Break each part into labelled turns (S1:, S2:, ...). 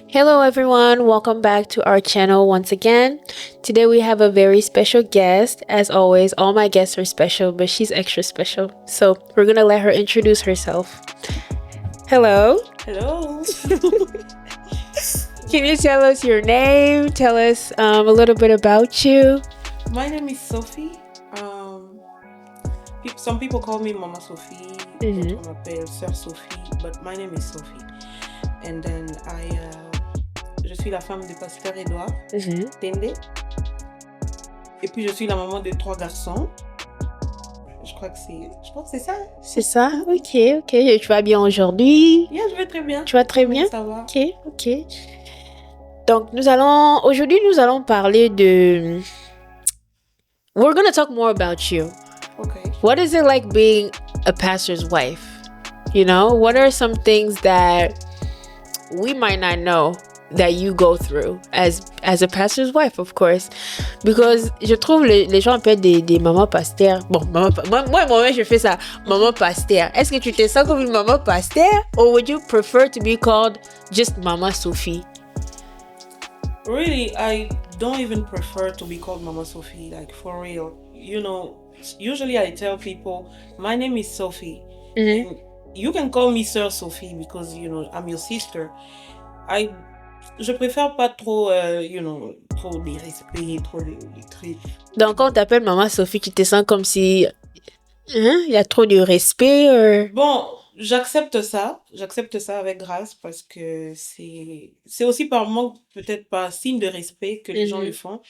S1: Hello, everyone. Welcome back to our channel once again. Today, we have a very special guest. As always, all my guests are special, but she's extra special. So, we're going to let her introduce herself. Hello.
S2: Hello.
S1: Can you tell us your name? Tell us a little bit about you.
S2: My name is Sophie. Some people call me Mama Sophie.
S1: Mhm.
S2: D'autres m'appellent Sœur Sophie, but my name is Sophie. And then je suis la femme du pasteur Edouard Tende. Et puis je suis la maman de 3 garçons. Je crois que c'est ça.
S1: C'est ça? Ok. Tu vas bien aujourd'hui?
S2: Yeah, je vais très bien.
S1: Tu vas très bien?
S2: Ça va.
S1: Ok. Donc, aujourd'hui, nous allons parler de... We're going to talk more about you.
S2: Okay.
S1: What is it like being a pastor's wife? You know, what are some things that we might not know that you go through as a pastor's wife, of course? Because je trouve les gens appellent des mamans pasteurs. Bon, moi, je fais ça, maman pasteur. Est-ce que tu te sens comme une maman pasteur? Or would you prefer to be called just Mama Sophie?
S2: Really, I don't even prefer to be called Mama Sophie, like for real. You know, usually I tell people, my name is Sophie.
S1: Mm-hmm.
S2: And you can call me Sœur Sophie because, you know, I'm your sister. Je préfère pas trop, trop de respect, trop de trucs.
S1: Donc, quand on t'appelle Maman Sophie, tu te sens comme si il y a trop de respect?
S2: Bon, j'accepte ça avec grâce parce que c'est aussi par manque, peut-être pas signe de respect que les gens le font.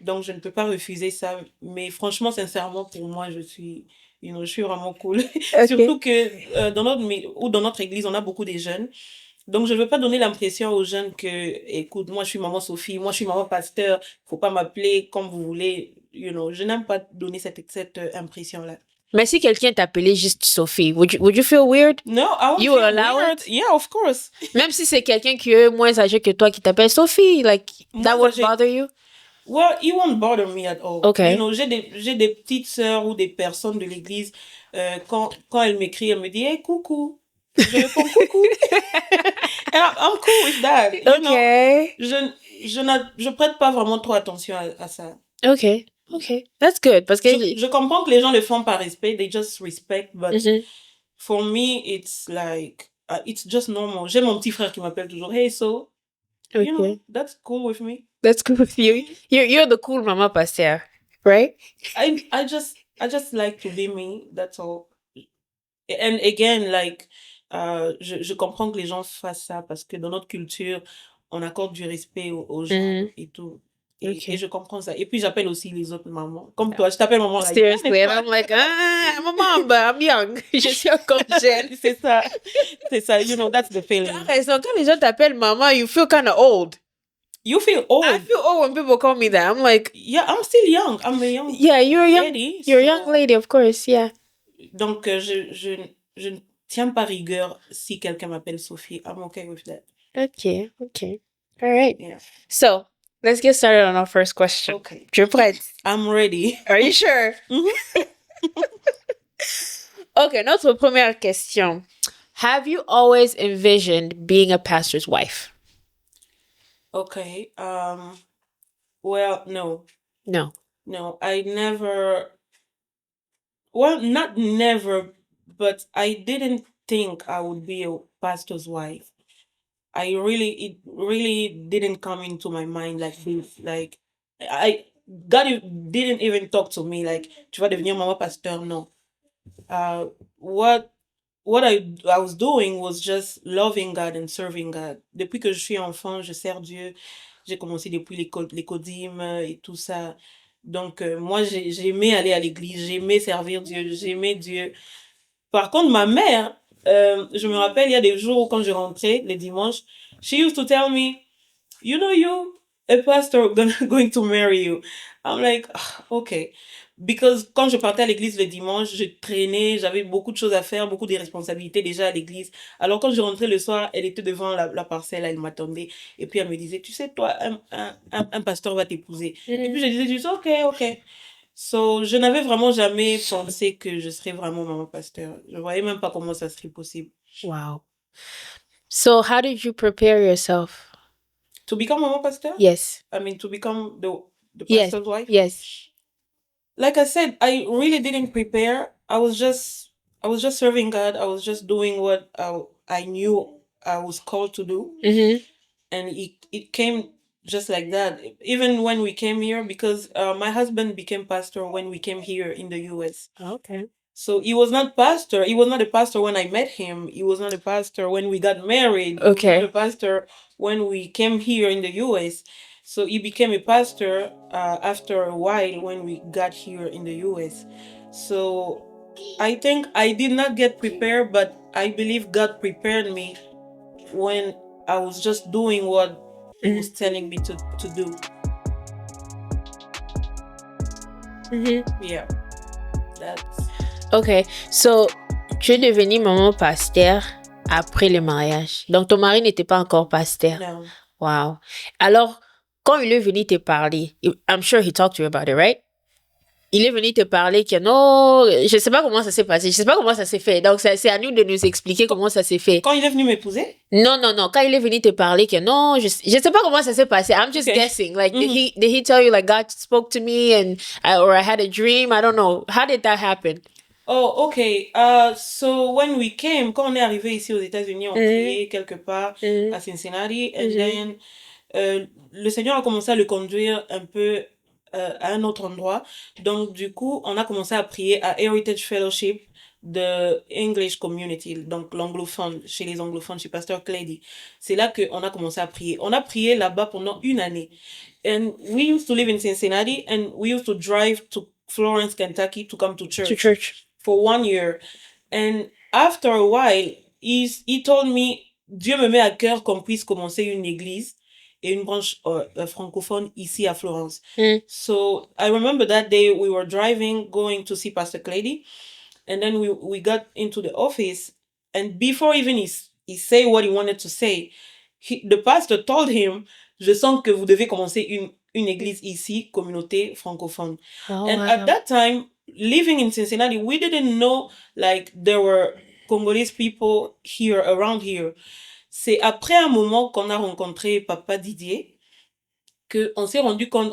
S2: Donc, je ne peux pas refuser ça. Mais franchement, sincèrement, pour moi, je suis vraiment cool.
S1: Okay.
S2: Surtout que dans notre église, on a beaucoup de jeunes. Donc, je ne veux pas donner l'impression aux jeunes que, écoute, moi, je suis maman Sophie, moi, je suis maman pasteur, faut pas m'appeler comme vous voulez. Je n'aime pas donner cette impression-là.
S1: Mais si quelqu'un t'appelait juste Sophie, would you feel weird?
S2: No, I won't
S1: You
S2: feel
S1: allow
S2: weird.
S1: it?
S2: Yeah, of course.
S1: Même si c'est quelqu'un qui est moins âgé que toi qui t'appelle Sophie, like, that
S2: Moins
S1: would
S2: âgé.
S1: bother you?
S2: Well, it won't bother me at all.
S1: Okay.
S2: J'ai des petites sœurs ou des personnes de l'église, quand elles m'écrivent, elles me disent, hey, coucou. Je réponds coucou. And I'm cool with that. You know, je prête pas vraiment trop attention à ça.
S1: Okay. That's good. Parce que
S2: je comprends que les gens le font par respect, they just respect, but for me, it's like, it's just normal. J'ai mon petit frère qui m'appelle toujours, hey, so,
S1: okay.
S2: you know, that's cool with me.
S1: That's cool with you. You're the cool mama pasteur, right?
S2: I just like to be me, that's all. And again, like, je comprends que les gens fassent ça parce que dans notre culture, on accorde du respect aux gens et tout. Et je comprends ça. Et puis, j'appelle aussi les autres mamans. Comme toi, je t'appelle maman. Like,
S1: seriously, and I'm like, I'm a mom, but I'm young. Je suis encore jeune.
S2: C'est ça. You know, that's the feeling.
S1: Okay, so quand les gens t'appellent maman, you feel kind of old.
S2: You feel old.
S1: I feel old when people call me that. I'm like,
S2: yeah, I'm still young. I'm a young
S1: yeah, you're a young
S2: lady.
S1: You're a young lady, of course, yeah.
S2: Donc, je ne tiens pas rigueur si quelqu'un m'appelle Sophie. I'm okay with that.
S1: Okay. All right.
S2: Yeah.
S1: So, let's get started on our first question.
S2: Okay.
S1: Tu es prête?
S2: I'm ready.
S1: Are you sure? Okay, notre première question. Have you always envisioned being a pastor's wife?
S2: Okay. Well, no. No, I never. Well, not never, but I didn't think I would be a pastor's wife. It really didn't come into my mind like this. Like, God didn't even talk to me like, tu vas devenir maman pasteur. No. What I was doing was just loving God and serving God. Depuis que je suis enfant, je sers Dieu. J'ai commencé depuis les codymes et tout ça. Donc, moi, j'aimais aller à l'église, j'aimais servir Dieu, j'aimais Dieu. Par contre, ma mère, je me rappelle, il y a des jours où quand je rentrais, les dimanches, she used to tell me, you know, a pastor going to marry you. I'm like, okay. Because quand je partais à l'église le dimanche, je traînais, j'avais beaucoup de choses à faire, beaucoup de responsabilités déjà à l'église. Alors quand je rentrais le soir, elle était devant la parcelle, elle m'attendait. Et puis elle me disait, tu sais, toi, un pasteur va t'épouser. Et puis je disais juste, ok. So, je n'avais vraiment jamais pensé que je serais vraiment maman pasteur. Je voyais même pas comment ça serait possible.
S1: Wow. So, how did you prepare yourself?
S2: To become a pastor?
S1: Yes.
S2: I mean, to become the
S1: Yes.
S2: pastor's wife?
S1: Yes.
S2: Like I said, I really didn't prepare. I was just serving God. I was just doing what I knew I was called to do.
S1: Mm-hmm.
S2: And it came just like that. Even when we came here, because my husband became pastor when we came here in the US.
S1: Okay.
S2: So he was not pastor. He was not a pastor when I met him. He was not a pastor when we got married. He was not a pastor when we came here in the US. So he became a pastor after a while when we got here in the US. So I think I did not get prepared, but I believe God prepared me when I was just doing what He was telling me to do.
S1: Mm-hmm.
S2: Yeah. That's...
S1: Ok. So, tu es devenue maman pasteur après le mariage. Donc, ton mari n'était pas encore pasteur.
S2: No.
S1: Wow. Alors, quand il est venu te parler, I'm sure he talked to you about it, right? Il est venu te parler que non, je sais pas comment ça s'est passé, je sais pas comment ça s'est fait. Donc, c'est à nous de nous expliquer comment ça s'est fait.
S2: Quand il est venu m'épouser?
S1: Non. Quand il est venu te parler que non, je sais pas comment ça s'est passé. I'm just guessing. Like, did he tell you like God spoke to me or I had a dream? I don't know. How did that happen?
S2: Oh, okay. So when we came, quand on est arrivé ici aux États-Unis, on priait quelque part à Cincinnati, and then le Seigneur a commencé à le conduire un peu à un autre endroit. Donc du coup, on a commencé à prier à Heritage Fellowship de English Community, donc l'anglophone, chez les anglophones, chez Pasteur Clady. C'est là qu'on a commencé à prier. On a prié là-bas pendant 1 année. And we used to live in Cincinnati, and we used to drive to Florence, Kentucky to come to church. For 1 year. And after a while, he told me, Dieu me met à cœur qu'on puisse commencer une église et une branche francophone ici à Florence. So I remember that day we were driving, going to see Pastor Clady, and then we got into the office, and before even he say what he wanted to say, the pastor told him, je sens que vous devez commencer une église ici, communauté francophone. At that time, living in Cincinnati, we didn't know like there were Congolese people here, around here. C'est après un moment qu'on a rencontré Papa Didier qu'on s'est rendu compte,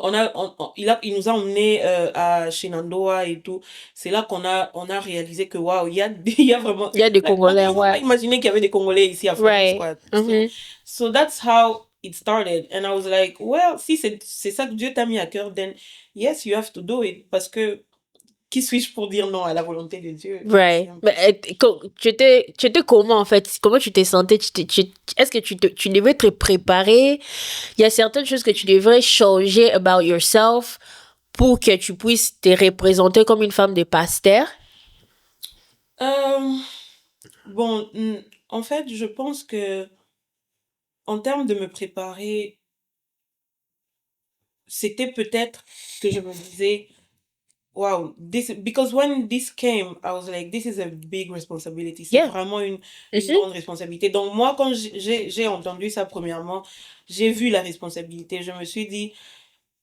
S2: il nous a emmenés à Shenandoah et tout. C'est là qu'on a réalisé que waouh, il y a vraiment...
S1: Il y a des Congolais,
S2: on a imaginé qu'il y avait des Congolais ici à France, quoi. So that's how it started. And I was like, well, si c'est ça que Dieu t'a mis à cœur, then yes, you have to do it. Parce que qui suis-je pour dire non à la volonté de Dieu?
S1: Right. Mais tu étais comment, en fait? Comment tu t'es sentie? Est-ce que tu devais te préparer? Il y a certaines choses que tu devrais changer about yourself pour que tu puisses te représenter comme une femme de pasteur?
S2: Bon, en fait, je pense que en termes de me préparer, c'était peut-être que je me disais, wow, because when this came, I was like, this is a big responsibility. C'est vraiment une grande responsabilité. Donc moi, quand j'ai entendu ça premièrement, j'ai vu la responsabilité. Je me suis dit,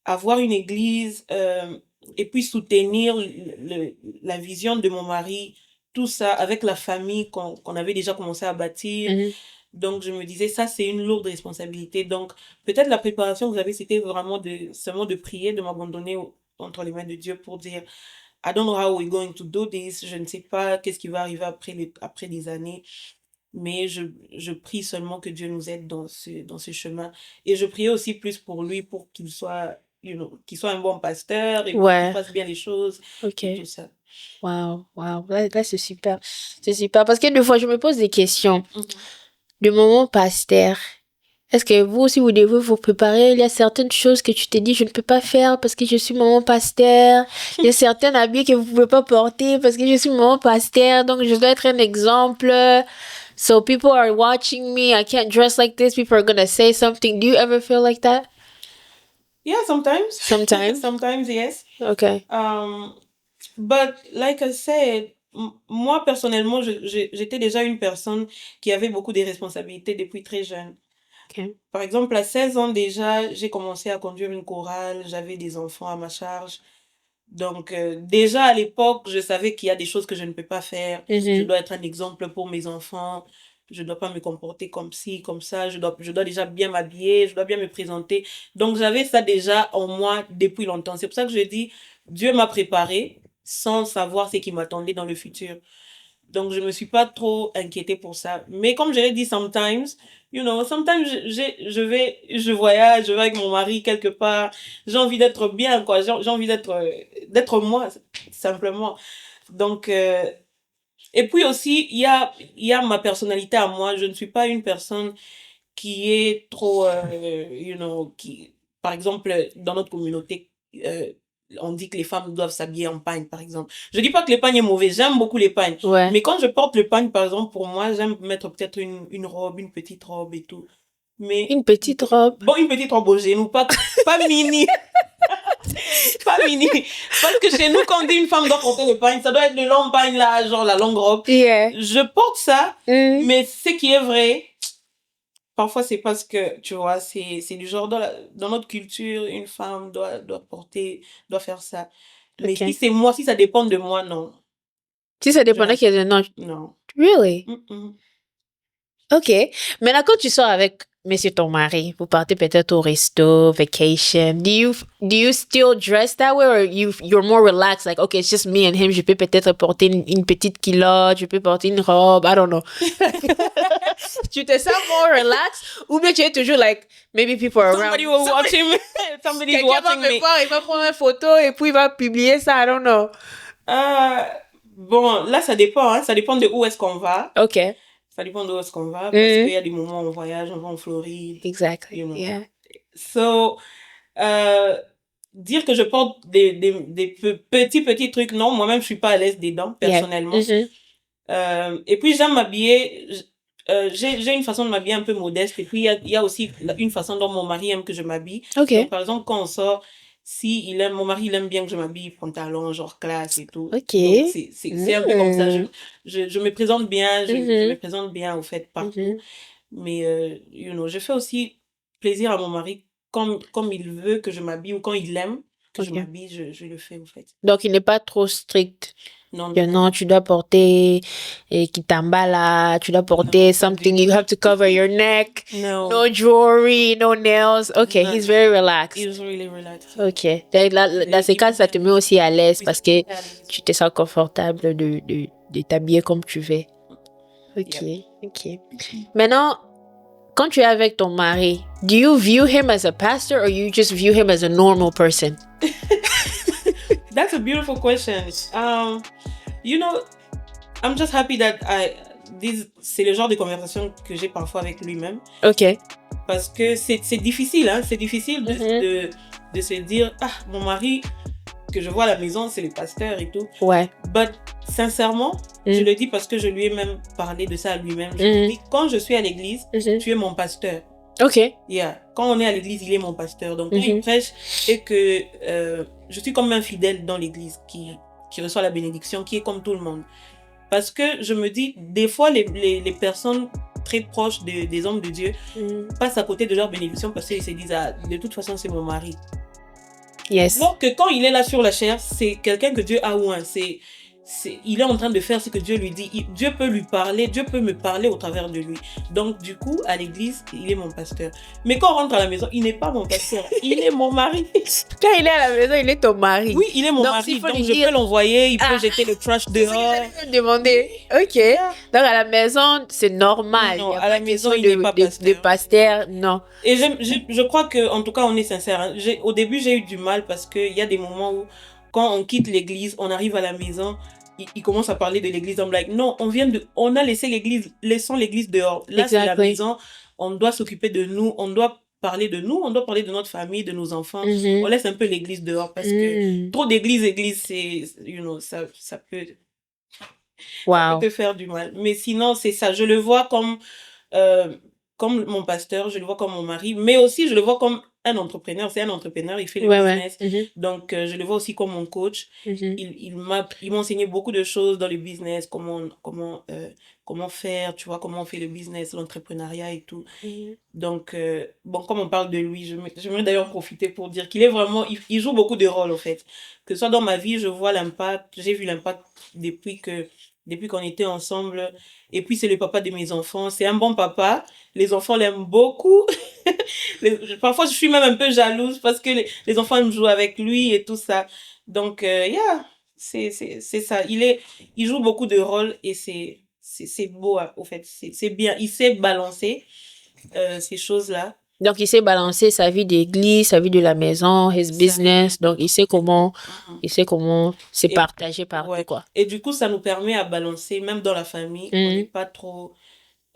S2: avoir une église et puis soutenir la vision de mon mari, tout ça avec la famille qu'on avait déjà commencé à bâtir. Donc, je me disais, ça, c'est une lourde responsabilité. Donc, peut-être la préparation que vous avez, c'était vraiment seulement de prier, de m'abandonner entre les mains de Dieu pour dire, I don't know how we're going to do this. Je ne sais pas qu'est-ce qui va arriver après des années. Mais je prie seulement que Dieu nous aide dans ce chemin. Et je priais aussi plus pour lui, pour qu'il soit, qu'il soit un bon pasteur et qu'il fasse bien les choses. Et tout ça.
S1: Wow. Là, c'est super. C'est super. Parce que des fois, je me pose des questions. De maman pasteur, est-ce que vous aussi, vous devez vous préparer? Il y a certaines choses que tu te dis, je ne peux pas faire parce que je suis maman pasteur. Il y a certains habits que vous ne pouvez pas porter parce que je suis maman pasteur. Donc, je dois être un exemple. So, people are watching me. I can't dress like this. People are going to say something. Do you ever feel like that?
S2: Yeah, sometimes. Sometimes, yes.
S1: Okay.
S2: But like I said, moi, personnellement, j'étais déjà une personne qui avait beaucoup de responsabilités depuis très jeune.
S1: Okay.
S2: Par exemple, à 16 ans déjà, j'ai commencé à conduire une chorale, j'avais des enfants à ma charge. Donc, déjà à l'époque, je savais qu'il y a des choses que je ne peux pas faire. Je dois être un exemple pour mes enfants. je dois pas me comporter comme ci, comme ça, je dois déjà bien m'habiller, je dois bien me présenter. Donc, j'avais ça déjà en moi depuis longtemps. C'est pour ça que je dis, Dieu m'a préparé sans savoir ce qui m'attendait dans le futur. Donc, je me suis pas trop inquiétée pour ça. Mais comme je l'ai dit, sometimes je voyage, je vais avec mon mari quelque part. J'ai envie d'être bien, quoi. J'ai envie d'être moi, simplement. Donc, et puis aussi, il y a ma personnalité à moi. Je ne suis pas une personne qui est trop, par exemple, dans notre communauté, on dit que les femmes doivent s'habiller en pagne, par exemple. Je dis pas que l'épagne est mauvais, j'aime beaucoup l'épagne.
S1: Ouais.
S2: Mais quand je porte le pagne, par exemple, pour moi, j'aime mettre peut-être une robe, une petite robe et tout. Mais,
S1: Une petite robe.
S2: bon, une petite robe au genou, pas mini. Pas mini. Parce que chez nous, quand on dit une femme doit porter le pagne, ça doit être le long pagne là, genre la longue robe.
S1: Yeah.
S2: Je porte ça, mais ce qui est vrai, parfois c'est parce que, tu vois, c'est du genre, dans notre culture, une femme doit faire ça. Mais
S1: Okay.
S2: si c'est moi, si ça dépend de moi, non.
S1: Si ça dépendait qu'il y a non.
S2: Non.
S1: Really?
S2: Mm-mm.
S1: Ok. Maintenant, quand tu sors avec monsieur ton mari, vous partez peut-être au resto, vacation, do you still dress that way or you're more relaxed, like, okay, it's just me and him, je peux peut-être porter une petite culotte, je peux porter une robe, I don't know. Tu te sens more relaxed ou bien tu es toujours like, maybe people are around.
S2: Somebody will watching me. Somebody's watching me.
S1: Il va prendre une photo et puis il va publier ça, I don't know.
S2: Bon, là, ça dépend, hein. Ça dépend de où est-ce qu'on va.
S1: Ok.
S2: Ça dépend d'où est-ce qu'on va, parce qu'il y a des moments où on voyage, on va en Floride.
S1: Exactly,
S2: You know.
S1: yeah.
S2: So, dire que je porte des petits trucs, non, moi-même, je suis pas à l'aise dedans, personnellement.
S1: Yeah. Mm-hmm.
S2: Et puis, j'aime m'habiller, j'ai une façon de m'habiller un peu modeste, et puis il y a aussi une façon dont mon mari aime que je m'habille.
S1: Okay.
S2: Donc, par exemple, quand on sort, mon mari, il aime bien que je m'habille pantalon, genre classe et tout.
S1: Ok.
S2: Donc, c'est un peu comme ça. Je me présente bien, je me présente bien, au fait, partout. Mais, je fais aussi plaisir à mon mari comme il veut que je m'habille ou quand il aime que je m'habille, je le fais, au fait.
S1: Donc, il n'est pas trop strict.
S2: Non,
S1: non, tu dois porter kitambala, tu dois porter something, you have to cover your neck. No jewelry, no nails. Okay, he's very relaxed.
S2: He's really relaxed.
S1: Okay. Dans ces cas, ça te met aussi à l'aise parce que tu te sens confortable de t'habiller comme tu veux. Ok, ok. Maintenant, quand tu es avec ton mari, do you view him as a pastor or you just view him as a normal person?
S2: That's a beautiful question. I'm just happy that c'est le genre de conversation que j'ai parfois avec lui-même.
S1: Ok.
S2: Parce que c'est difficile, hein. C'est difficile de se dire, mon mari que je vois à la maison, c'est le pasteur et tout.
S1: Ouais.
S2: But sincèrement, je le dis parce que je lui ai même parlé de ça à lui-même. Je lui dis, quand je suis à l'église, tu es mon pasteur.
S1: Ok.
S2: Yeah. Quand on est à l'église, il est mon pasteur. Donc, quand il prêche et que je suis comme un fidèle dans l'église qui reçoit la bénédiction, qui est comme tout le monde. Parce que je me dis, des fois, les personnes très proches des hommes de Dieu passent à côté de leur bénédiction parce qu'ils se disent, de toute façon, c'est mon mari.
S1: Yes.
S2: Donc, quand il est là sur la chair, c'est quelqu'un que Dieu a oint. Il est en train de faire ce que Dieu lui dit. Dieu peut lui parler, Dieu peut me parler au travers de lui. Donc, du coup, à l'église, il est mon pasteur. Mais quand on rentre à la maison, il n'est pas mon pasteur. Il est mon mari.
S1: Quand il est à la maison, il est ton mari.
S2: Oui, il est mon mari. Donc, je peux l'envoyer, il peut jeter le trash dehors.
S1: C'est me demander. Ok. Donc, à la maison, c'est normal.
S2: Non, à la maison, il n'est pas pasteur.
S1: De pasteur, non.
S2: Et je crois que, en tout cas, on est sincère. Hein. Au début, j'ai eu du mal parce qu'il y a des moments où, quand on quitte l'église, on arrive à la maison, il commence à parler de l'église. I'm like, non, on a laissé l'église, laissons l'église dehors. Là, c'est la maison, on doit s'occuper de nous, on doit parler de nous, on doit parler de notre famille, de nos enfants. On laisse un peu l'église dehors parce que trop d'église, c'est, ça peut te faire du mal. Mais sinon, c'est ça. Je le vois comme mon pasteur, je le vois comme mon mari, mais aussi je le vois comme un entrepreneur. C'est un entrepreneur, il fait le business. Donc, je le vois aussi comme mon coach. Il m'a enseigné beaucoup de choses dans le business, comment faire, tu vois, comment on fait le business, l'entrepreneuriat et tout. Donc, comme on parle de lui, j'aimerais d'ailleurs profiter pour dire qu'il est vraiment, il joue beaucoup de rôles, en fait. Que ce soit dans ma vie, je vois l'impact, j'ai vu l'impact depuis que depuis qu'on était ensemble. Et puis, c'est le papa de mes enfants. C'est un bon papa. Les enfants l'aiment beaucoup. Parfois, je suis même un peu jalouse parce que les enfants aiment jouer avec lui et tout ça. Donc, yeah, c'est ça. Il joue beaucoup de rôles et c'est beau, au fait. C'est bien. Il sait balancer ces choses-là.
S1: Donc, il sait balancer sa vie d'église, sa vie de la maison, his business. Donc, il sait comment c'est partagé partout, quoi.
S2: Et du coup, ça nous permet à balancer, même dans la famille. On n'est pas trop...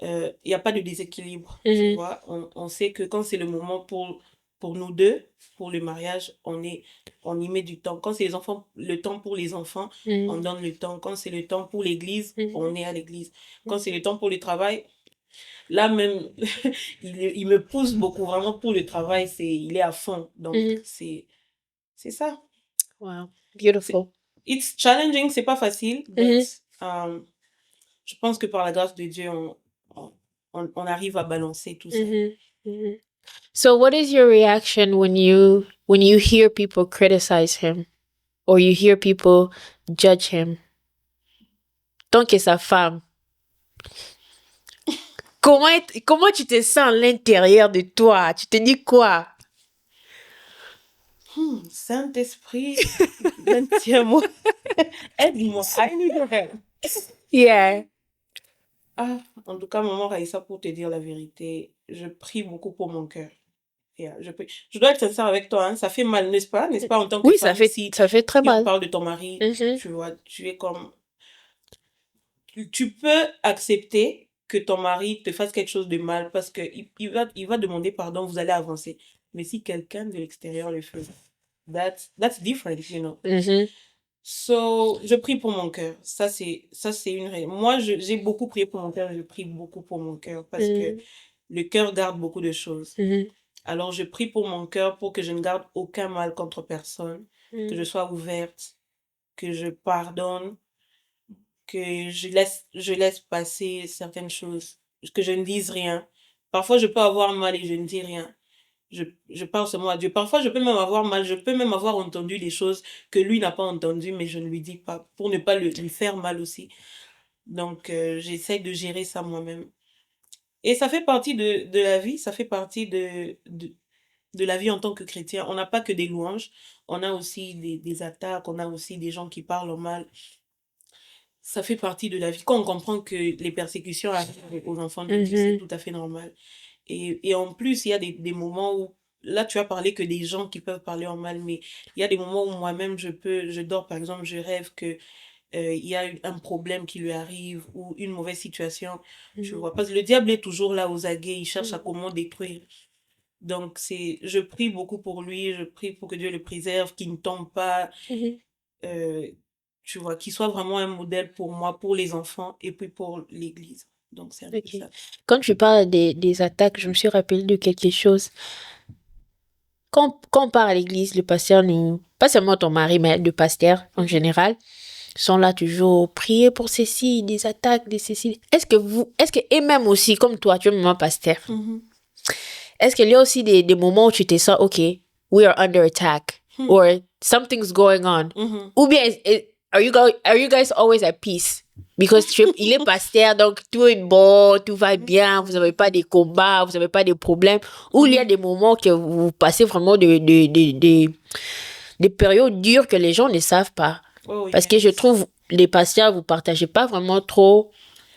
S2: Il n'y a pas de déséquilibre, tu vois. On sait que quand c'est le moment pour nous deux, pour le mariage, on y met du temps. Quand c'est le temps pour les enfants, on donne le temps. Quand c'est le temps pour l'église, on est à l'église. Quand c'est le temps pour le travail, là même, il me pousse beaucoup vraiment pour le travail. Il est à fond. Donc, c'est ça.
S1: Wow, beautiful.
S2: It's challenging, c'est pas facile, but je pense que par la grâce de Dieu, on arrive à balancer tout ça.
S1: So what is your reaction when you hear people criticize him or you hear people judge him? Tant que sa femme. Comment tu te sens à l'intérieur de toi? Tu te dis quoi?
S2: Saint-Esprit, tiens-moi. Aide-moi. I need your help.
S1: Yeah.
S2: En tout cas, maman Raïssa, pour te dire la vérité, je prie beaucoup pour mon cœur. Yeah, je dois être sincère avec toi, hein. Ça fait mal, n'est-ce pas? N'est-ce pas, en tant que
S1: oui,
S2: femme,
S1: ça fait très mal.
S2: On parle de ton mari, tu vois, tu es comme... Tu peux accepter que ton mari te fasse quelque chose de mal parce que il va demander pardon, vous allez avancer. Mais si quelqu'un de l'extérieur le fait, that's different, you know. So, je prie pour mon cœur. Ça, c'est une raison. Moi, j'ai beaucoup prié pour mon cœur. Je prie beaucoup pour mon cœur parce que le cœur garde beaucoup de choses. Alors, je prie pour mon cœur pour que je ne garde aucun mal contre personne, que je sois ouverte, que je pardonne, que je laisse passer certaines choses, que je ne dise rien. Parfois, je peux avoir mal et je ne dis rien. Je parle seulement à Dieu. Parfois, je peux même avoir mal, je peux même avoir entendu des choses que lui n'a pas entendues, mais je ne lui dis pas, pour ne pas lui faire mal aussi. Donc, j'essaie de gérer ça moi-même. Et ça fait partie de la vie, ça fait partie de la vie en tant que chrétien. On n'a pas que des louanges, on a aussi des attaques, on a aussi des gens qui parlent mal. Ça fait partie de la vie. Quand on comprend que les persécutions arrivent aux enfants de Dieu, c'est tout à fait normal. Et en plus, il y a des moments où, là, tu as parlé que des gens qui peuvent parler en mal, mais il y a des moments où moi-même, je dors, par exemple, je rêve que il y a un problème qui lui arrive ou une mauvaise situation, tu vois. Parce que le diable est toujours là aux aguets, il cherche à comment détruire. Donc, je prie beaucoup pour lui, je prie pour que Dieu le préserve, qu'il ne tombe pas, tu vois, qu'il soit vraiment un modèle pour moi, pour les enfants et puis pour l'Église. Donc, c'est un peu ça.
S1: Quand tu parles des attaques, je me suis rappelé de quelque chose. Quand on part à l'église, le pasteur pas seulement ton mari, mais le pasteur en général, sont là toujours, prier pour ceci, des attaques, de ceci. Et même aussi, comme toi, tu es maman pasteur, est-ce qu'il y a aussi des moments où tu te sens, OK, we are under attack, or something's going on, ou bien, are you guys always at peace? Because il est pasteur, donc tout est bon, tout va bien, vous n'avez pas de combats, vous n'avez pas de problèmes. Ou il y a des moments que vous passez vraiment des périodes dures que les gens ne savent pas. Parce que je trouve, les pasteurs, vous partagez pas vraiment trop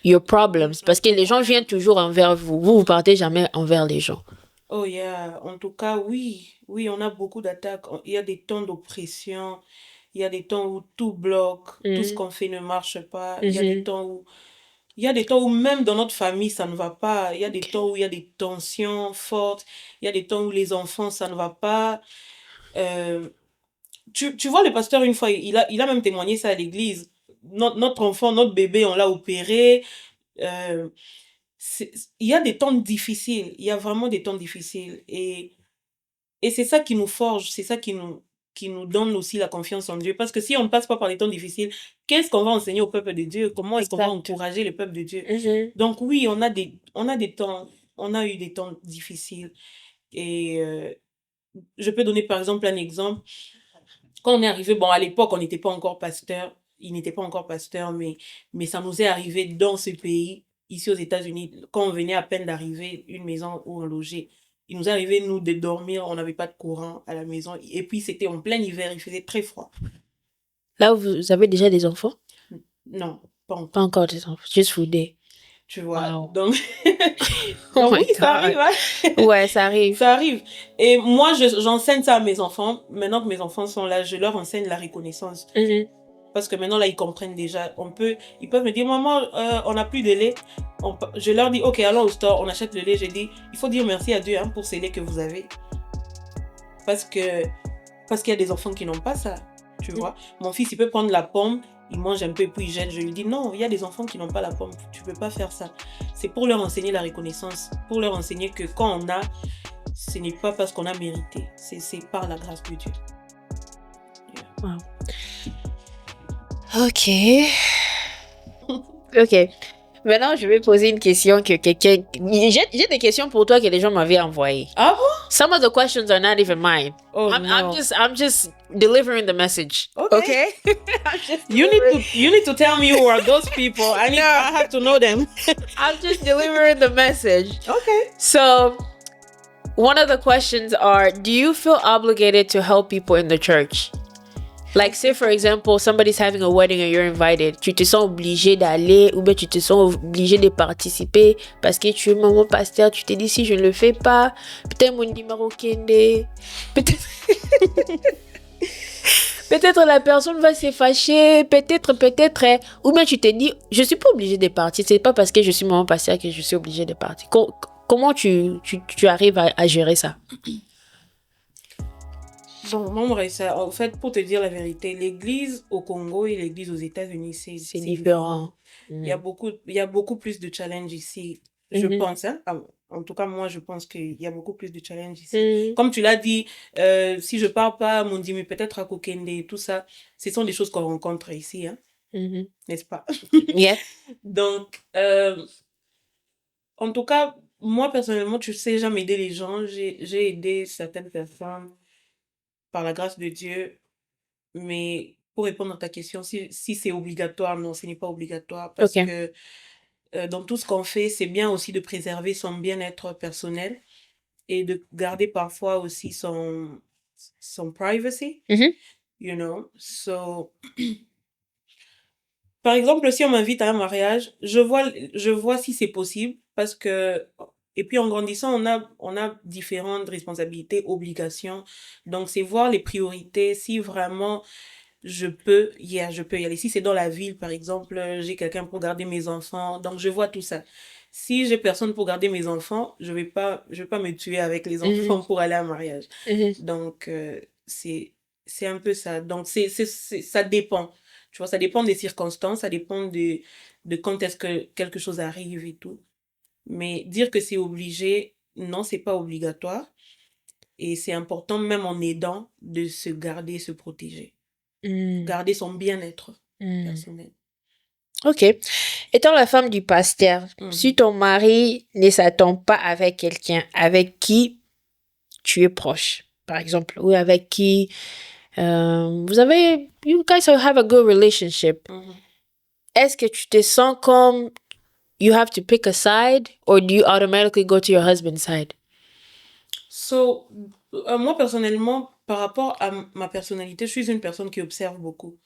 S1: your problems. Parce que les gens viennent toujours envers vous. Vous partez jamais envers les gens.
S2: Oh yeah, en tout cas, oui, on a beaucoup d'attaques. Il y a des temps d'oppression. Il y a des temps où tout bloque, tout ce qu'on fait ne marche pas. Il y a des temps où même dans notre famille, ça ne va pas. Il y a des temps où il y a des tensions fortes. Il y a des temps où les enfants, ça ne va pas. Tu vois, le pasteur, une fois, il a même témoigné ça à l'église. Notre enfant, notre bébé, on l'a opéré. Il y a des temps difficiles. Il y a vraiment des temps difficiles. Et c'est ça qui nous forge. C'est ça qui nous donne aussi la confiance en Dieu. Parce que si on ne passe pas par les temps difficiles, qu'est-ce qu'on va enseigner au peuple de Dieu? Comment est-ce qu'on va encourager le peuple de Dieu? Donc oui, on a eu des temps difficiles. Et je peux donner par exemple un exemple. Quand on est arrivé, bon, à l'époque, on n'était pas encore pasteur. il n'était pas encore pasteur, mais ça nous est arrivé dans ce pays, ici aux États-Unis, quand on venait à peine d'arriver, une maison où on logeait. Il nous est arrivé, nous, de dormir, on n'avait pas de courant à la maison. Et puis, c'était en plein hiver, il faisait très froid.
S1: Là, vous avez déjà des enfants?
S2: Non, pas encore.
S1: Pas encore des enfants, juste vous deux.
S2: Tu vois,
S1: Wow.
S2: donc,
S1: Oh
S2: donc
S1: my
S2: oui, ça
S1: God.
S2: arrive. Hein?
S1: Ouais, ça arrive.
S2: Ça arrive. Et moi, j'enseigne ça à mes enfants. Maintenant que mes enfants sont là, je leur enseigne la reconnaissance.
S1: Mhm.
S2: Parce que maintenant, là, ils comprennent déjà. Ils peuvent me dire, maman, on n'a plus de lait. Je leur dis, ok, allons au store, on achète le lait. Je dis, il faut dire merci à Dieu hein, pour ces laits que vous avez. Parce qu'il y a des enfants qui n'ont pas ça. Tu vois, mon fils, il peut prendre la pomme, il mange un peu, puis il jette. Je lui dis, non, il y a des enfants qui n'ont pas la pomme. Tu ne peux pas faire ça. C'est pour leur enseigner la reconnaissance. Pour leur enseigner que quand on a, ce n'est pas parce qu'on a mérité. C'est par la grâce de Dieu.
S1: Yeah. Wow. Ok. Ok. Maintenant, je vais poser une question que quelqu'un... J'ai des questions pour toi que les gens m'avaient envoyées.
S2: Ah bon?
S1: Some of the questions are not even mine.
S2: Oh,
S1: I'm just delivering the message. Okay?
S2: You need to tell me who are those people. I have to know them.
S1: I'm just delivering the message.
S2: Okay.
S1: So, one of the questions are, do you feel obligated to help people in the church? Like, say, for example, somebody's having a wedding and you're invited. Tu te sens obligé d'aller ou bien tu te sens obligé de participer parce que tu es maman pasteur. Tu te dis, si je ne le fais pas, peut-être mon numéro kende. Peut-être la personne va se fâcher. Peut-être. Ou bien tu te dis, je suis pas obligée de partir. C'est pas parce que je suis maman pasteur que je suis obligée de partir. Comment tu arrives à gérer ça?
S2: Bon, moi, ça, en fait, pour te dire la vérité, l'église au Congo et l'église aux États-Unis, c'est
S1: différent.
S2: Il y a beaucoup plus de challenges ici, je pense. Hein. En tout cas, moi, je pense qu'il y a beaucoup plus de challenges ici. Comme tu l'as dit, si je parle pas à Mondimi, peut-être à Kokende, tout ça, ce sont des choses qu'on rencontre ici, hein. N'est-ce pas?
S1: Yeah.
S2: Donc, en tout cas, moi, personnellement, tu sais, j'aime aider les gens. J'ai aidé certaines personnes par la grâce de Dieu. Mais pour répondre à ta question, si c'est obligatoire, non, ce n'est pas obligatoire. Parce que dans tout ce qu'on fait, c'est bien aussi de préserver son bien-être personnel et de garder parfois aussi son privacy. You know? So, par exemple, si on m'invite à un mariage, je vois si c'est possible parce que... Et puis en grandissant, on a différentes responsabilités, obligations. Donc, c'est voir les priorités. Si vraiment je peux y aller. Si c'est dans la ville, par exemple, j'ai quelqu'un pour garder mes enfants. Donc, je vois tout ça. Si j'ai personne pour garder mes enfants, je vais pas me tuer avec les enfants pour aller à un mariage. Donc, c'est un peu ça. Donc, ça dépend. Tu vois, ça dépend des circonstances, ça dépend de quand est-ce que quelque chose arrive et tout. Mais dire que c'est obligé, non, c'est pas obligatoire. Et c'est important, même en aidant, de se garder, se protéger. Garder son bien-être personnel.
S1: Ok. Étant la femme du pasteur, si ton mari ne s'attend pas avec quelqu'un avec qui tu es proche, par exemple, ou avec qui you guys have a good relationship, est-ce que tu te sens comme you have to pick a side or do you automatically go to your husband's side?
S2: So, moi personnellement, par rapport à ma personnalité, je suis une personne qui observe beaucoup.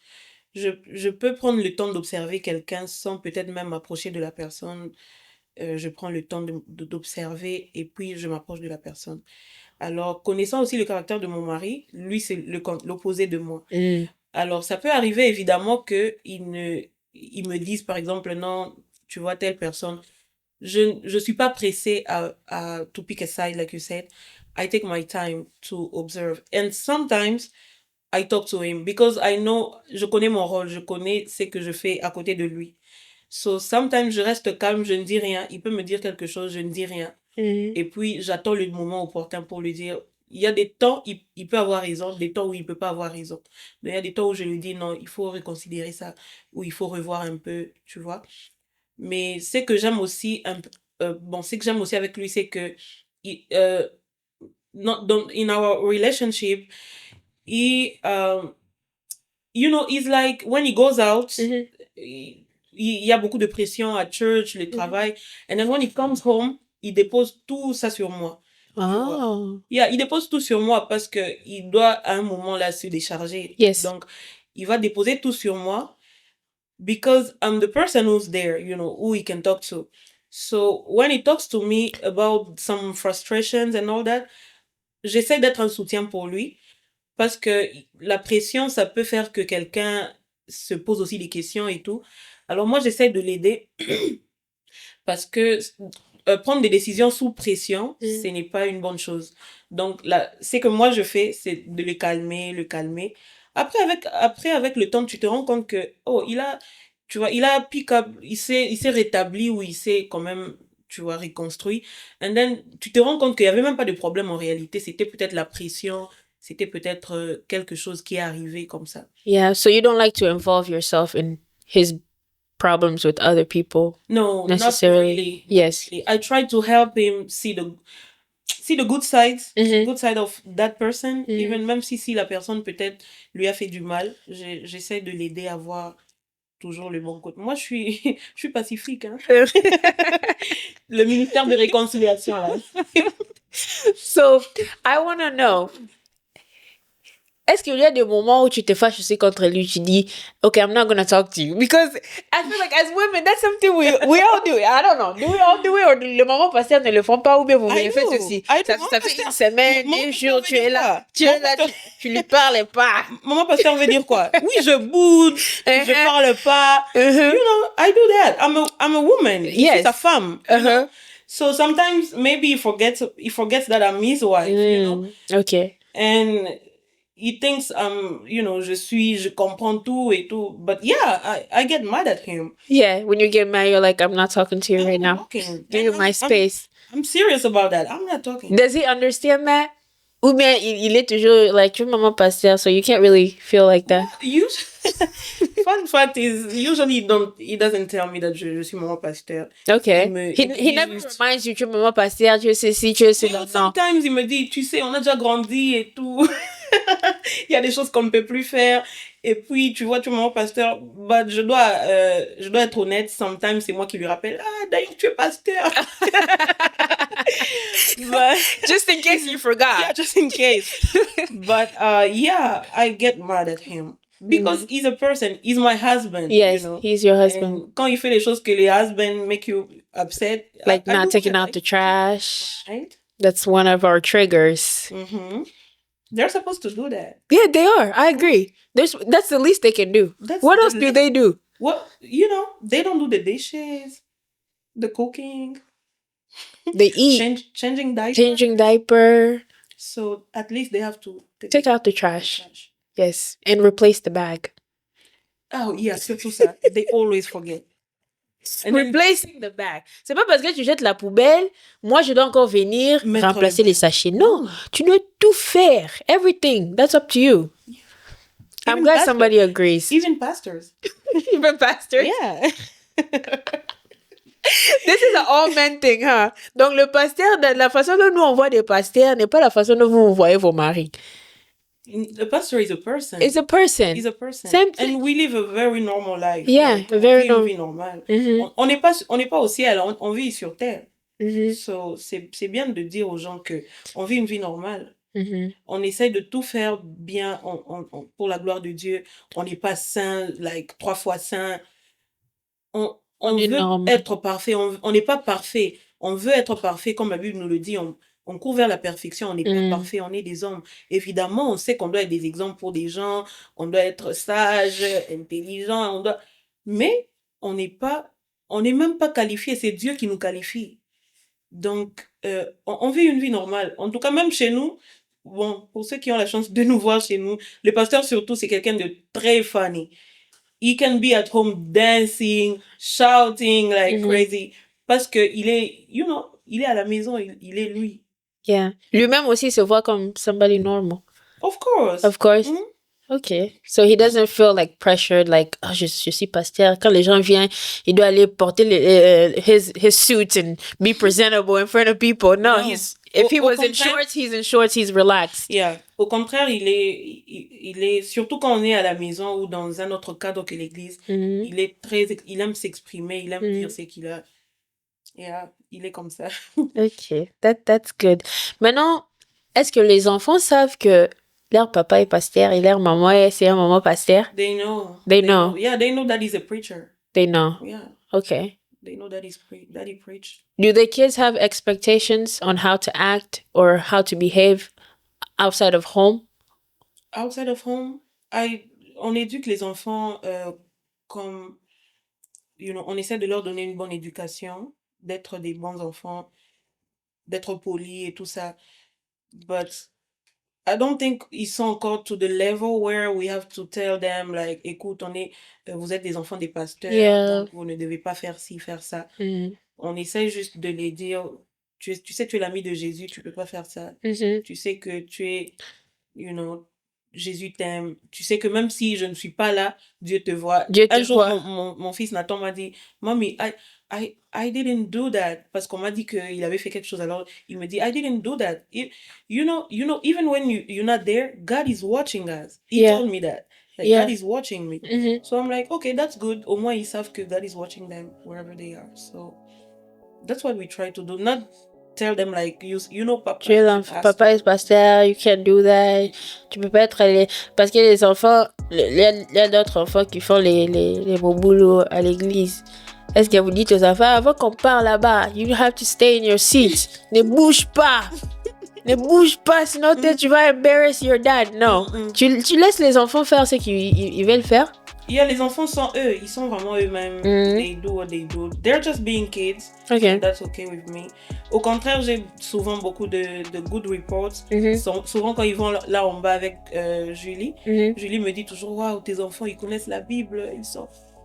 S2: Je peux prendre le temps d'observer quelqu'un sans peut-être même m'approcher de la personne. Je prends le temps d'observer et puis je m'approche de la personne. Alors, connaissant aussi le caractère de mon mari, lui, c'est l'opposé de moi. Alors, ça peut arriver évidemment qu'il me dise, par exemple, non, tu vois, telle personne. Je suis pas pressée à to pick a side, like you said. I take my time to observe. And sometimes, I talk to him because I know, je connais mon rôle, je connais ce que je fais à côté de lui. So, sometimes, je reste calme, je ne dis rien. Il peut me dire quelque chose, je ne dis rien. Et puis, j'attends le moment opportun pour lui dire. Il y a des temps, il peut avoir raison, des temps où il peut pas avoir raison. Mais il y a des temps où je lui dis non, il faut reconsidérer ça, ou il faut revoir un peu, tu vois. Mais ce que j'aime aussi, ce que j'aime aussi avec lui, c'est que, in our relationship, It's like when he goes out, il y a beaucoup de pression à church, le travail. And then when he comes home, il dépose tout ça sur moi.
S1: Oh.
S2: Yeah, il dépose tout sur moi parce que il doit à un moment là se décharger.
S1: Yes.
S2: Donc, il va déposer tout sur moi because I'm the person who's there, who he can talk to. So, when he talks to me about some frustrations and all that, j'essaie d'être un soutien pour lui parce que la pression, ça peut faire que quelqu'un se pose aussi des questions et tout. Alors, moi, j'essaie de l'aider parce que prendre des décisions sous pression, ce n'est pas une bonne chose. Donc, là, ce que moi je fais, c'est de le calmer. Après, avec le temps, tu te rends compte que, il a pick up, il s'est rétabli ou il s'est quand même, reconstruit. And then, tu te rends compte qu'il n'y avait même pas de problème en réalité. C'était peut-être la pression, c'était peut-être quelque chose qui est arrivé comme ça.
S1: Yeah, so you don't like to involve yourself in his problems with other people?
S2: No,
S1: necessarily.
S2: Not really.
S1: Yes.
S2: I try to help him see the good side of that person, even même si la personne peut-être lui a fait du mal, j'essaie de l'aider à voir toujours le bon côté. Moi, je suis pacifique, hein. Le ministère de réconciliation, là.
S1: So, I want to know, est-ce qu'il y a des moments où tu te fâches aussi contre lui, tu dis, okay, I'm not going to talk to you? Because I feel like as women, that's something we all do. I don't know. Do we all do it? Or le maman pasteur ne le font pas ou bien vous le faites aussi? Ça fait une semaine, 2 jours, tu es là. Tu lui parles pas.
S2: Maman pasteur veut dire quoi? Oui, je boude, je parle pas. I do that. I'm a woman.
S1: Yes.
S2: Je suis sa femme. So sometimes maybe he forgets that I'm his wife,
S1: Okay.
S2: And he thinks je comprends tout et tout. But yeah, I get mad at him.
S1: Yeah, when you get mad, you're like, I'm not talking to you right now.
S2: Give
S1: you my space.
S2: I'm serious about that. I'm not talking.
S1: Does he understand that? Ou bien il est toujours like, tu es maman pasteur, so you can't really feel like that.
S2: Fun fact is, usually he doesn't tell me that je suis maman pasteur.
S1: Okay. He never reminds you, tu es maman pasteur, tu es ceci, tu es cela.
S2: Sometimes il me dit, tu sais, on a déjà grandi et tout. Il y a des choses qu'on ne peut plus faire. Et puis, tu vois, tu es maman pasteur. But je dois être honnête. Sometimes, c'est moi qui lui rappelle, d'ailleurs, tu es pasteur.
S1: But, just in case you forgot.
S2: Yeah, just in case. But, I get mad at him. Because he's a person. He's my husband.
S1: Yes, he's your husband.
S2: And quand il fait les choses que les husbands make you upset.
S1: Like not taking out the trash.
S2: Right?
S1: That's one of our triggers.
S2: They're supposed to do that.
S1: Yeah, they are. I agree. That's the least they can do. What else do they do?
S2: Well, they don't do the dishes, the cooking.
S1: They eat.
S2: Changing diaper.
S1: Changing diaper.
S2: So at least they have to
S1: take out the trash. Yes, and replace the bag.
S2: Oh, yeah, surtout ça. They always forget.
S1: And replacing the bag. C'est pas parce que tu jettes la poubelle, moi je dois encore venir remplacer les sachets. Non, tu dois tout faire. Everything. That's up to you. I'm glad somebody agrees.
S2: Even pastors.
S1: Even pastors?
S2: Yeah.
S1: This is an all men thing, huh? Donc le pasteur, la façon dont nous on voit des pasteurs n'est pas la façon dont vous voyez vos maris.
S2: The pastor is a person.
S1: It's a person.
S2: He's a person.
S1: Same thing.
S2: And we live a very normal life.
S1: Yeah, a very
S2: normal. On n'est pas au ciel, on vit sur terre. So, c'est bien de dire aux gens que on vit une vie normale. On essaie de tout faire bien pour la gloire de Dieu. On n'est pas saint, 3 fois saint. On veut être parfait. On n'est pas parfait. On veut être parfait, comme la Bible nous le dit. On court vers la perfection, on n'est pas parfait, on est des hommes. Évidemment, on sait qu'on doit être des exemples pour des gens, on doit être sage, intelligent, mais on n'est même pas qualifié, c'est Dieu qui nous qualifie. Donc, on vit une vie normale. En tout cas, même chez nous, bon, pour ceux qui ont la chance de nous voir chez nous, le pasteur surtout, c'est quelqu'un de très funny. He can be at home dancing, shouting like crazy, parce que il est à la maison, il est lui.
S1: Yeah. Lui-même aussi se voit comme somebody normal.
S2: Of course.
S1: Okay. So he doesn't feel like pressured, like, oh, je suis pasteur. Quand les gens viennent, il doit aller porter his suit and be presentable in front of people. No, If he was in shorts, he's relaxed.
S2: Yeah. Au contraire, il est, surtout quand on est à la maison ou dans un autre cadre que l'église, il aime s'exprimer, il aime dire ce qu'il a. Yeah, il est comme ça.
S1: Ok, that's good. Maintenant, est-ce que les enfants savent que leur papa est pasteur et leur maman c'est un maman pasteur?
S2: They know.
S1: They know.
S2: Yeah, they know that he's a preacher.
S1: They know.
S2: Yeah.
S1: Okay.
S2: They know that he preached.
S1: Do the kids have expectations on how to act or how to behave outside of home?
S2: Outside of home, on éduque les enfants comme, on essaie de leur donner une bonne éducation, d'être des bons enfants, d'être polis et tout ça. But I don't think ils sont encore to the level where we have to tell them, like, écoute, vous êtes des enfants des pasteurs, donc vous ne devez pas faire ci, faire ça. On essaie juste de les dire, tu sais, tu es l'ami de Jésus, tu peux pas faire ça. Tu sais que tu es, Jésus t'aime. Tu sais que même si je ne suis pas là, Dieu te voit. Un jour, mon fils Nathan m'a dit, Mommy, I didn't do that. Parce qu'on m'a dit qu'il avait fait quelque chose. Alors, il me dit, I didn't do that. You know, even when you're not there, God is watching us. He told me that. Like, God is watching me. So I'm like, okay, that's good. Au moins, ils savent que God is watching them wherever they are. So that's what we try to do. Not tell them like,
S1: papa is pasteur, you can't do that. Tu peux pas être parce que les enfants, il y a d'autres enfants qui font les beaux boulots à l'église. Est-ce que vous dites aux enfants, avant qu'on part là-bas, you have to stay in your seat. Ne bouge pas. Ne bouge pas, sinon tu vas embarrass your dad. Non. Tu laisses les enfants faire ce qu'ils veulent faire.
S2: Yeah, les enfants sont eux. Ils sont vraiment eux-mêmes. They do what they do. They're just being kids. Okay. And that's okay with me. Au contraire, j'ai souvent beaucoup de good reports. Souvent, quand ils vont là en bas avec Julie, Julie me dit toujours, wow, tes enfants, ils connaissent la Bible.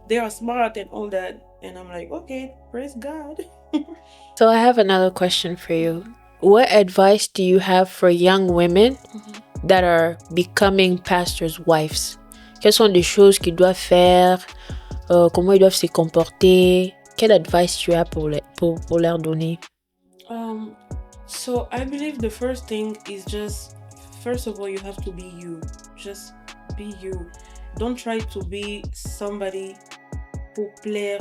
S2: They are smart and all that. And I'm like, okay, praise God.
S1: So I have another question for you. What advice do you have for young women that are becoming pastors' wives? Quelles sont les choses qu'ils doivent faire? Comment ils doivent se comporter? Quel advice tu as pour leur donner?
S2: So I believe the first thing is first of all, you have to be you. Just be you. Don't try to be somebody pour plaire,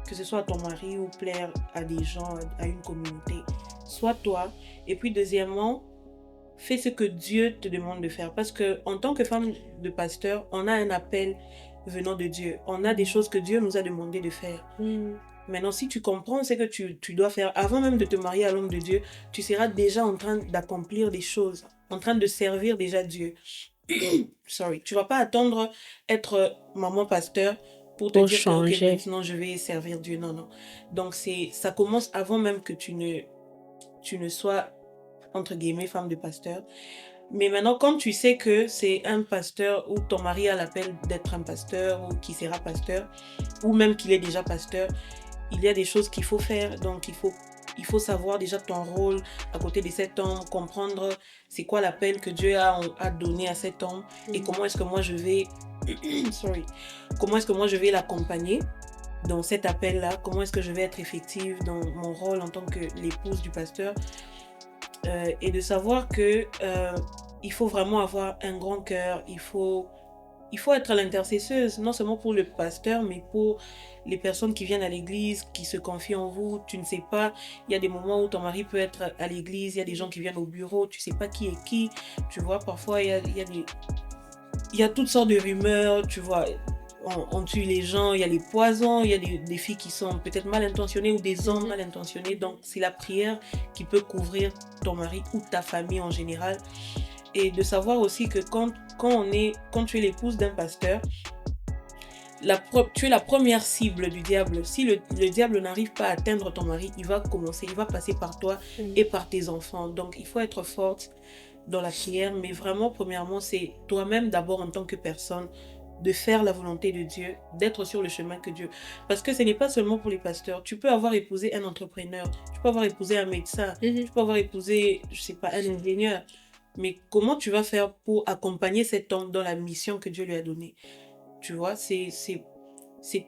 S2: que ce soit à ton mari ou plaire à des gens, à une communauté. Sois toi. Et puis deuxièmement, fais ce que Dieu te demande de faire. Parce que en tant que femme de pasteur, on a un appel venant de Dieu. On a des choses que Dieu nous a demandé de faire. Maintenant, si tu comprends ce que tu dois faire, avant même de te marier à l'homme de Dieu, tu seras déjà en train d'accomplir des choses, en train de servir déjà Dieu. Sorry. Tu vas pas attendre être maman pasteur pour te dire que maintenant je vais servir Dieu. Non. Donc ça commence avant même que tu ne sois, entre guillemets, femme de pasteur. Mais maintenant, quand tu sais que c'est un pasteur ou ton mari a l'appel d'être un pasteur ou qui sera pasteur, ou même qu'il est déjà pasteur, il y a des choses qu'il faut faire. Donc, il faut savoir déjà ton rôle à côté de cet homme, comprendre c'est quoi l'appel que Dieu a donné à cet homme et comment est-ce que moi je vais l'accompagner dans cet appel-là, comment est-ce que je vais être effective dans mon rôle en tant que l'épouse du pasteur, et de savoir que il faut vraiment avoir un grand cœur, il faut être l'intercesseuse, non seulement pour le pasteur, mais pour les personnes qui viennent à l'église, qui se confient en vous. Tu ne sais pas, il y a des moments où ton mari peut être à l'église, il y a des gens qui viennent au bureau, tu ne sais pas qui est qui, tu vois, parfois il y a toutes sortes de rumeurs, tu vois, on tue les gens, il y a les poisons, il y a des filles qui sont peut-être mal intentionnées ou des hommes mal intentionnés, donc c'est la prière qui peut couvrir ton mari ou ta famille en général. Et de savoir aussi que quand tu es l'épouse d'un pasteur, tu es la première cible du diable. Si le diable n'arrive pas à atteindre ton mari, il va passer par toi et par tes enfants. Donc il faut être forte dans la prière, mais vraiment, premièrement, c'est toi-même d'abord en tant que personne, de faire la volonté de Dieu, d'être sur le chemin que Dieu. Parce que ce n'est pas seulement pour les pasteurs. Tu peux avoir épousé un entrepreneur, tu peux avoir épousé un médecin, tu peux avoir épousé, je sais pas, un ingénieur. Mais comment tu vas faire pour accompagner cet homme dans la mission que Dieu lui a donnée? Tu vois, c'est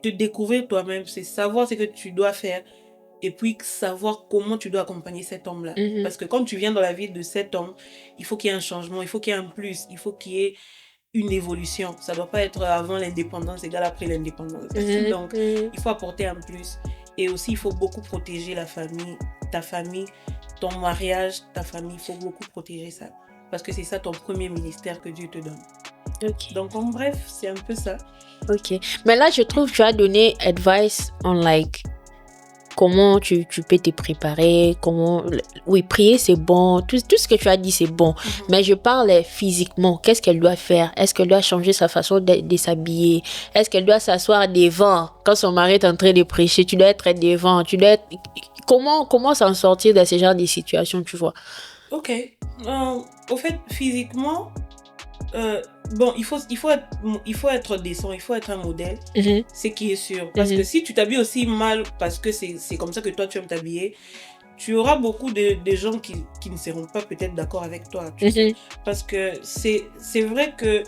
S2: te découvrir toi-même, c'est savoir ce que tu dois faire et puis savoir comment tu dois accompagner cet homme-là. Parce que quand tu viens dans la vie de cet homme, il faut qu'il y ait un changement, il faut qu'il y ait un plus, il faut qu'il y ait une évolution. Ça ne doit pas être avant l'indépendance égale après l'indépendance. Donc, il faut apporter un plus. Et aussi, il faut beaucoup protéger la famille, ta famille, ton mariage, ta famille. Il faut beaucoup protéger ça. Parce que c'est ça ton premier ministère que Dieu te donne.
S1: Ok.
S2: Donc, en bref, c'est un peu ça.
S1: Ok. Mais là, je trouve que tu as donné advice on like comment tu peux te préparer, comment... Oui, prier, c'est bon. Tout ce que tu as dit, c'est bon. Mais je parle physiquement. Qu'est-ce qu'elle doit faire? Est-ce qu'elle doit changer sa façon de s'habiller? Est-ce qu'elle doit s'asseoir devant? Quand son mari est en train de prêcher, tu dois être devant. Tu dois être... Comment s'en sortir de ce genre de situation, tu vois?
S2: Ok. Au fait, physiquement... bon, il faut être décent, il faut être un modèle, c'est qui est sûr. Parce que si tu t'habilles aussi mal, parce que c'est comme ça que toi tu aimes t'habiller, tu auras beaucoup de gens qui ne seront pas peut-être d'accord avec toi. Tu sais. Parce que c'est vrai que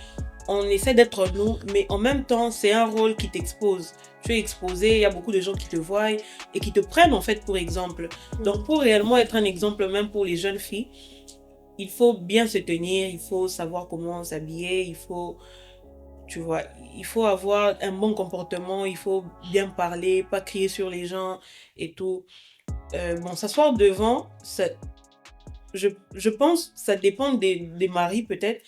S2: on essaie d'être nous, mais en même temps, c'est un rôle qui t'expose. Tu es exposé, il y a beaucoup de gens qui te voient et qui te prennent en fait pour exemple. Donc pour réellement être un exemple, même pour les jeunes filles, il faut bien se tenir, il faut savoir comment s'habiller, il faut, tu vois, il faut avoir un bon comportement, il faut bien parler, pas crier sur les gens et tout. Bon, s'asseoir devant, je pense ça dépend des maris peut-être.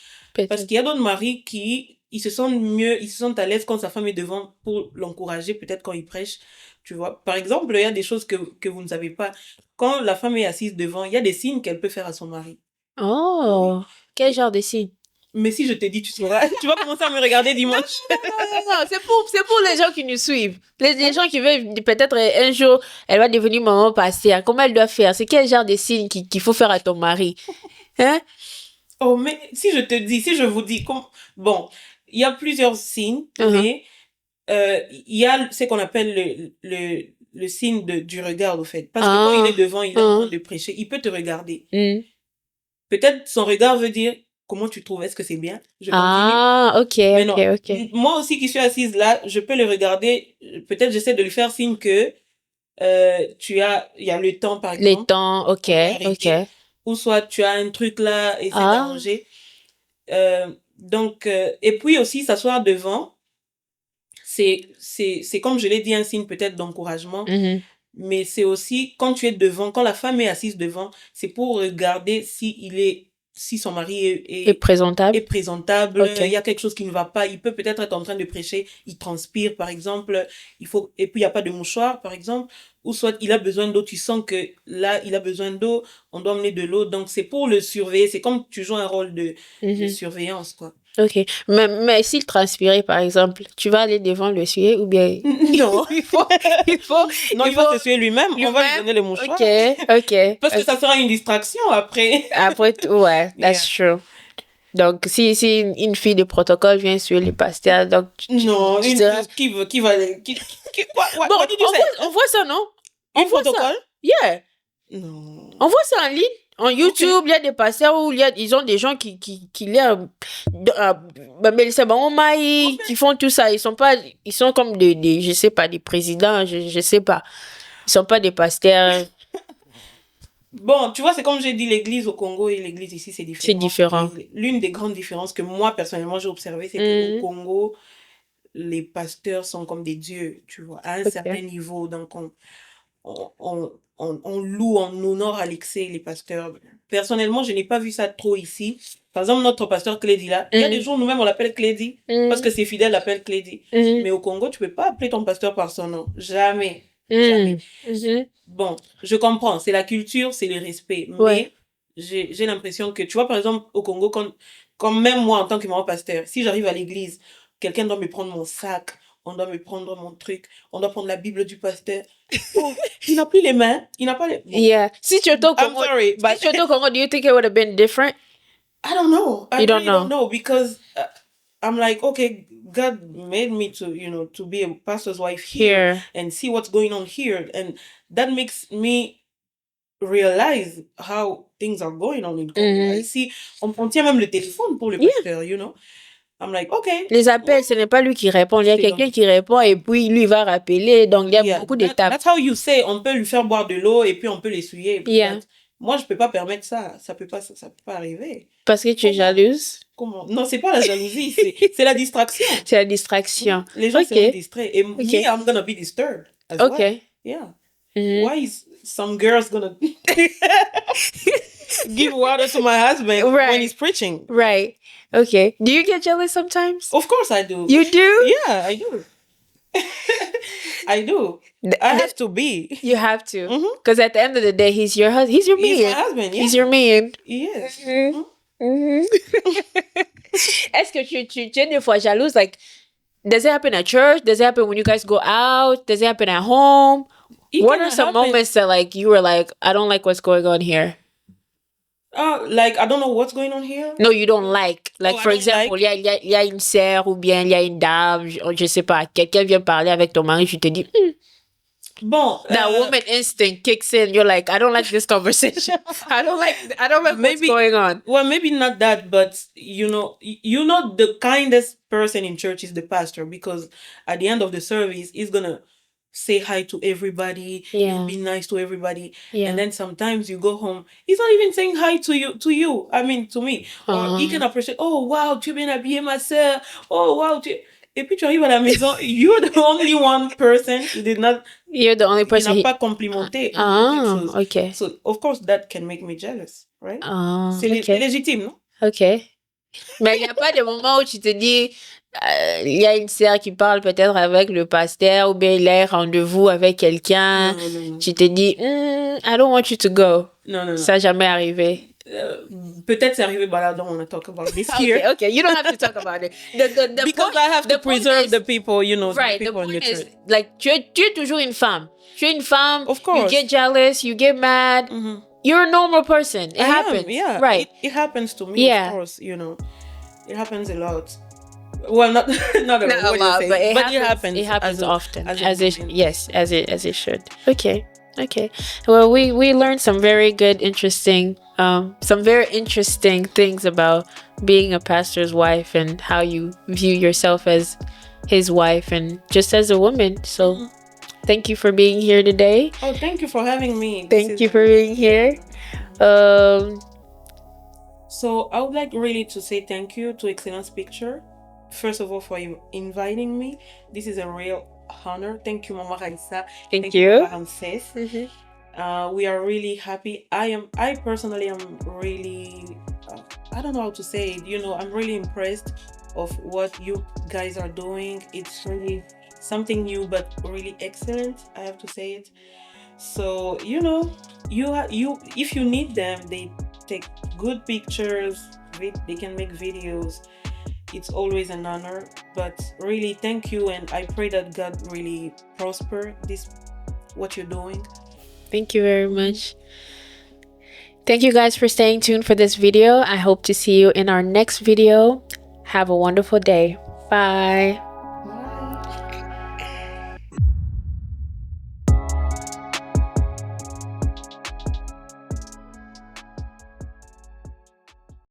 S2: Parce qu'il y a d'autres maris qui ils se sentent mieux, ils se sentent à l'aise quand sa femme est devant pour l'encourager, peut-être quand il prêche. Tu vois, par exemple, il y a des choses que vous ne savez pas. Quand la femme est assise devant, il y a des signes qu'elle peut faire à son mari.
S1: Oh, quel genre de signe?
S2: Mais si je te dis, tu sauras. Tu vas commencer à me regarder dimanche.
S1: Non, c'est pour les gens qui nous suivent. Les gens qui veulent, peut-être un jour, elle va devenir maman pasteur. Comment elle doit faire? C'est quel genre de signe qu'il faut faire à ton mari? Hein?
S2: Oh, mais si je vous dis, bon, il y a plusieurs signes, mais il y a ce qu'on appelle le signe du regard, au fait. Parce que quand il est devant, il est en train de prêcher, il peut te regarder. Peut-être son regard veut dire, comment tu trouves? Est-ce que c'est bien? Je continue.
S1: Ok,
S2: mais
S1: ok,
S2: non. Moi aussi qui suis assise là, je peux le regarder. Peut-être j'essaie de lui faire signe que il y a le temps par exemple.
S1: Le temps, ok.
S2: Ou soit tu as un truc là, essaie d'arranger. Donc, et puis aussi s'asseoir devant, c'est comme je l'ai dit, un signe peut-être d'encouragement. Mais c'est aussi quand tu es devant, quand la femme est assise devant, c'est pour regarder si son mari est
S1: présentable.
S2: Il y a quelque chose qui ne va pas, il peut peut-être être en train de prêcher, il transpire par exemple, et puis il n'y a pas de mouchoir par exemple, ou soit il a besoin d'eau, tu sens que là il a besoin d'eau, on doit emmener de l'eau, donc c'est pour le surveiller, c'est comme tu joues un rôle de surveillance quoi.
S1: Ok, mais s'il transpirait par exemple, tu vas aller devant le suer ou bien
S2: non
S1: il faut
S2: non, il va se suer lui-même, on va lui donner le mouchoir.
S1: Ok.
S2: Parce que ça sera une distraction après.
S1: Après ouais, that's true. Donc si une fille de protocole vient suer le pasteur, donc
S2: non, qui va
S1: bon, on voit ça non?
S2: Un protocole?
S1: Yeah.
S2: Non.
S1: On voit ça en ligne. En YouTube, il y a des pasteurs où ils ont des gens qui mais c'est bon, qui font tout ça. Ils sont comme des je sais pas, des présidents, je sais pas. Ils sont pas des pasteurs.
S2: Bon, tu vois, c'est comme j'ai dit, l'église au Congo et l'église ici, c'est différent.
S1: C'est différent.
S2: L'une des grandes différences que moi, personnellement, j'ai observé, c'est qu'au Congo, les pasteurs sont comme des dieux, tu vois, à un certain niveau. Donc, on loue, on honore à l'excès les pasteurs. Personnellement, je n'ai pas vu ça trop ici. Par exemple, notre pasteur Clédy, là, il y a des jours, nous-mêmes, on l'appelle Clédy, parce que ses fidèles l'appellent Clédy. Mais au Congo, tu peux pas appeler ton pasteur par son nom. Jamais. Jamais. Bon, je comprends, c'est la culture, c'est le respect. Mais j'ai l'impression que, tu vois, par exemple, au Congo, quand même moi, en tant que maman pasteur, si j'arrive à l'église, quelqu'un doit me prendre mon sac, on doit me prendre mon truc, on doit prendre la Bible du pasteur. Oh, il n'a plus les mains, il n'a pas les...
S1: Yeah. Si tu es au Congo, do you think it would have been different?
S2: I don't know.
S1: I really don't
S2: know because I'm like, okay, God made me to be a pastor's wife here and see what's going on here. And that makes me realize how things are going on in Congo. I see, on tient même le téléphone pour le pasteur, you know. I'm like, okay.
S1: Les appels, ce n'est pas lui qui répond. Il y a quelqu'un qui répond et puis lui va rappeler. Donc, il y a beaucoup d'étapes.
S2: That's how you say, on peut lui faire boire de l'eau et puis on peut l'essuyer.
S1: Yeah.
S2: Moi, je peux pas permettre ça. Ça peut pas arriver.
S1: Parce que tu es jalouse?
S2: Comment? Non, c'est pas la jalousie, c'est la distraction.
S1: C'est la distraction.
S2: Les gens sont distraits. Et me, I'm gonna be disturbed as well. Yeah. Why is some girls gonna give water to my husband when he's preaching?
S1: Right. Okay. Do you get jealous sometimes?
S2: Of course I do.
S1: You do?
S2: Yeah, I do. I do. I have to be.
S1: You have to. Because at the end of the day, he's your husband. He's your man.
S2: He's my husband, yeah.
S1: He's your man.
S2: Yes.
S1: Est-ce que tu es des fois jalouse? Like, does it happen at church? Does it happen when you guys go out? Does it happen at home? What are some moments that like you were like, I don't like what's going on here?
S2: Like, I don't know what's going on here.
S1: No, you don't like. Like, for example, il y a une sœur ou bien il y a une dame, je sais pas, quelqu'un vient parler avec ton mari, tu te dis,
S2: bon,
S1: that woman instinct kicks in. You're like, I don't like this conversation. I don't like what's going on.
S2: Well, maybe not that, but you know, the kindest person in church is the pastor, because at the end of the service, he's gonna say hi to everybody, be nice to everybody, and then sometimes you go home, he's not even saying hi to you. I mean, to me, or he can appreciate. Oh wow, tu es bien habillée, ma sœur. Oh wow, et puis tu arrives à la maison, you're the only one person who did not.
S1: You're the only person.
S2: He n'a pas complimenté.
S1: Okay.
S2: So of course that can make me jealous, right? C'est légitime, non?
S1: Okay. Mais il n'y a pas de moment où tu te dis, il y a une sœur qui parle peut-être avec le pasteur ou bien il a un rendez-vous avec quelqu'un.
S2: Non.
S1: Tu te dis, I don't want you to go.
S2: Non.
S1: Ça n'a jamais arrivé.
S2: Peut-être c'est arrivé, but I don't want to talk about this here.
S1: Okay, you don't have to talk about it.
S2: Because I have to preserve the people, you know,
S1: right,
S2: the people in the church.
S1: Like, tu es toujours une femme. Tu es une femme.
S2: Of course.
S1: You get jealous, you get mad. You're a normal person. It happens.
S2: Yeah.
S1: Right.
S2: It happens to me, of course, you know. It happens a lot. Well, not a lot,
S1: but it
S2: happens.
S1: It happens often, as it should. Okay. Well, we learned some very good, interesting things about being a pastor's wife and how you view yourself as his wife and just as a woman. So, thank you for being here today.
S2: Oh, thank you for having me.
S1: Thank you for being here.
S2: So I would like really to say thank you to Excellence Picture. First of all, for inviting me. This is a real honor. Thank you, Mama Raissa.
S1: Thank you.
S2: Ramses. We are really happy. I personally am really, I don't know how to say it. You know, I'm really impressed of what you guys are doing. It's really something new, but really excellent. I have to say it. So, you know, you if you need them, they take good pictures. They can make videos. It's always an honor, but really thank you, and I pray that God really prosper what you're doing.
S1: Thank you very much. Thank you guys for staying tuned for this video. I hope to see you in our next video. Have a wonderful day. Bye.